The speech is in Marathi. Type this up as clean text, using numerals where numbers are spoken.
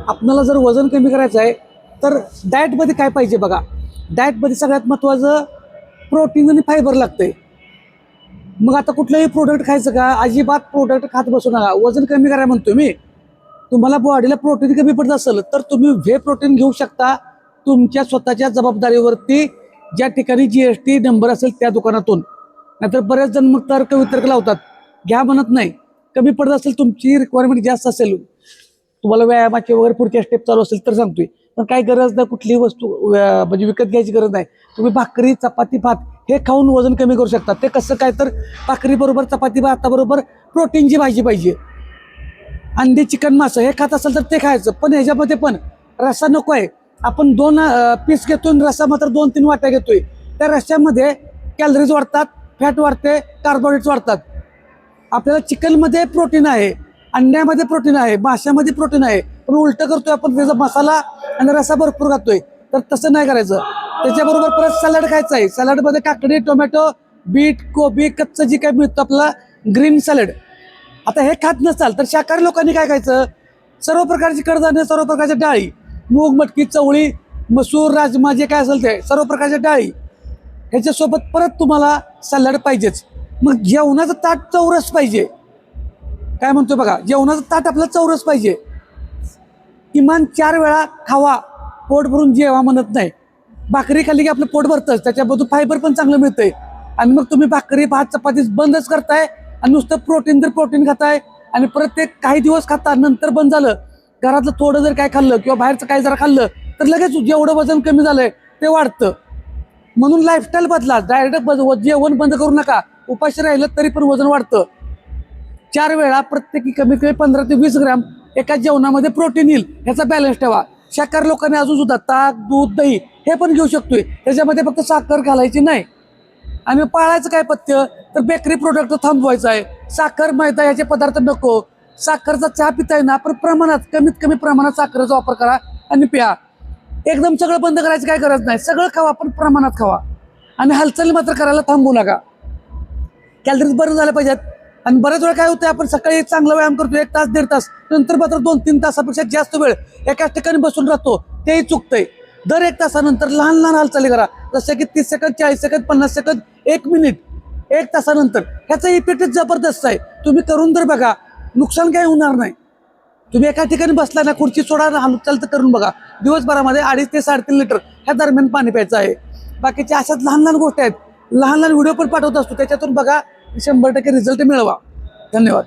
आपल्याला जर वजन कमी करायचं आहे तर डाएटमध्ये काय पाहिजे बघा. डाएटमध्ये सगळ्यात महत्त्वाचं प्रोटीन आणि फायबर लागतंय. मग आता कुठलंही प्रोडक्ट खायचं का? अजिबात प्रोडक्ट खात बसू नका. वजन कमी करा म्हणतो मी. तुम्हाला बॉडीला प्रोटीन कमी पडत असेल तर तुम्ही व्हे प्रोटीन घेऊ शकता तुमच्या स्वतःच्या जबाबदारीवरती, ज्या ठिकाणी GST नंबर असेल त्या दुकानातून. नाहीतर बरेच जण मग तर्क वितर्क लावतात, घ्या म्हणत नाही. कमी पडत असेल, तुमची रिक्वायरमेंट जास्त असेल, तुम्हाला व्यायामाचे वगैरे पुढच्या स्टेप चालू असेल तर सांगतोय. पण काही गरज नाही, कुठलीही वस्तू म्हणजे विकत घ्यायची गरज नाही. तुम्ही भाकरी, चपाती, भात हे खाऊन वजन कमी करू शकता. ते कसं काय? तर भाकरी बरोबर, चपाती भाताबरोबर प्रोटीनची भाजी पाहिजे. अंडी, चिकन, मासं हे खात असेल तर ते खायचं. पण ह्याच्यामध्ये पण रस्सा नको आहे. आपण 2 पीस घेतोय, रस्सा मात्र 2-3 वाट्या घेतोय. त्या रस्स्यामध्ये कॅलरीज वाढतात, फॅट वाढते, कार्बोहायड्रेट्स वाढतात. आपल्याला चिकनमध्ये प्रोटीन आहे, अंड्यामध्ये प्रोटीन आहे, माशामध्ये प्रोटीन आहे. पण उलटं करतोय आपण, त्याचा मसाला आणि रस्सा भरपूर खातोय. तर तसं नाही करायचं. त्याच्याबरोबर परत सॅलड खायचं आहे. सॅलडमध्ये काकडी, टोमॅटो, बीट, कोबी, कच्चं जे काय मिळतं आपला ग्रीन सॅलड. आता हे खात नसाल तर शाकाहारी लोकांनी काय खायचं? सर्व प्रकारची कडधान्य, सर्व प्रकारच्या डाळी, मूग, मटकी, चवळी, मसूर, राजमा जे काय असेल ते सर्व प्रकारच्या डाळी. ह्याच्यासोबत परत तुम्हाला सॅलड पाहिजेच. मग जेवणाचं ताट चौरस पाहिजे. काय म्हणतोय बघा, जेवणाचं ताट आपलं चौरस पाहिजे. किमान 4 वेळा खावा, पोट भरून जेवा म्हणत नाही. भाकरी खाल्ली की आपलं पोट भरतंच, त्याच्याबद्दल फायबर पण चांगलं मिळतंय. आणि मग तुम्ही भाकरी, भात, चपाती बंदच करताय आणि नुसतं प्रोटीन तर प्रोटीन खाताय. आणि परत ते काही दिवस खाता, नंतर बंद झालं. घरातलं थोडं जर काय खाल्लं किंवा बाहेरचं काय जरा खाल्लं तर लगेच जेवढं वजन कमी झालंय ते वाढतं. म्हणून लाईफस्टाईल बदला. डायरेक्ट जेवण बंद करू नका. उपाशी राहिलं तरी पण वजन वाढतं. 4 वेळा प्रत्येकी कमीत कमी 15 ते 20 ग्रॅम एका जेवणामध्ये प्रोटीन येईल, ह्याचा बॅलन्स ठेवा. शाकाहारी लोकांनी अजून सुद्धा ताक, दूध, दही हे पण घेऊ शकतोय. त्याच्यामध्ये फक्त साखर घालायची नाही. आणि पाळायचं काय पथ्य? तर बेकरी प्रोडक्ट थांबवायचं आहे. साखर, मैदा याचे पदार्थ नको. साखरचा चहा पिताय ना, पण प्रमाणात, कमीत कमी प्रमाणात साखरेचा वापर करा आणि प्या. एकदम सगळं बंद करायची काय गरज नाही. सगळं खावा पण प्रमाणात खावा. आणि हालचाली मात्र करायला थांबू नका. कॅलरीज बरं झाल्या पाहिजेत. आणि बऱ्याच वेळा काय होतं, आपण सकाळी चांगला व्यायाम करतो 1 तास 1.5 तास, नंतर मात्र 2-3 तासापेक्षा जास्त वेळ एकाच ठिकाणी बसून राहतो, तेही चुकतंय. दर 1 तासानंतर लहान लहान हालचाली करा. जसं की 30 सेकंद, 40 सेकंद, 50 सेकंद, 1 मिनिट 1 तासानंतर. ह्याचा इफेक्ट जबरदस्त आहे. तुम्ही करून तर बघा, नुकसान काही होणार नाही. तुम्ही एका ठिकाणी बसला ना, खुर्ची सोडा, हालचाल तर करून बघा. दिवसभरामध्ये 2.5 ते 3.5 लिटर ह्या दरम्यान पाणी प्यायचं आहे. बाकीच्या अशाच लहान लहान गोष्टी आहेत. लहान लहान व्हिडिओ पण पाठवत असतो, त्याच्यातून बघा, 100% रिझल्ट मिळवा. धन्यवाद.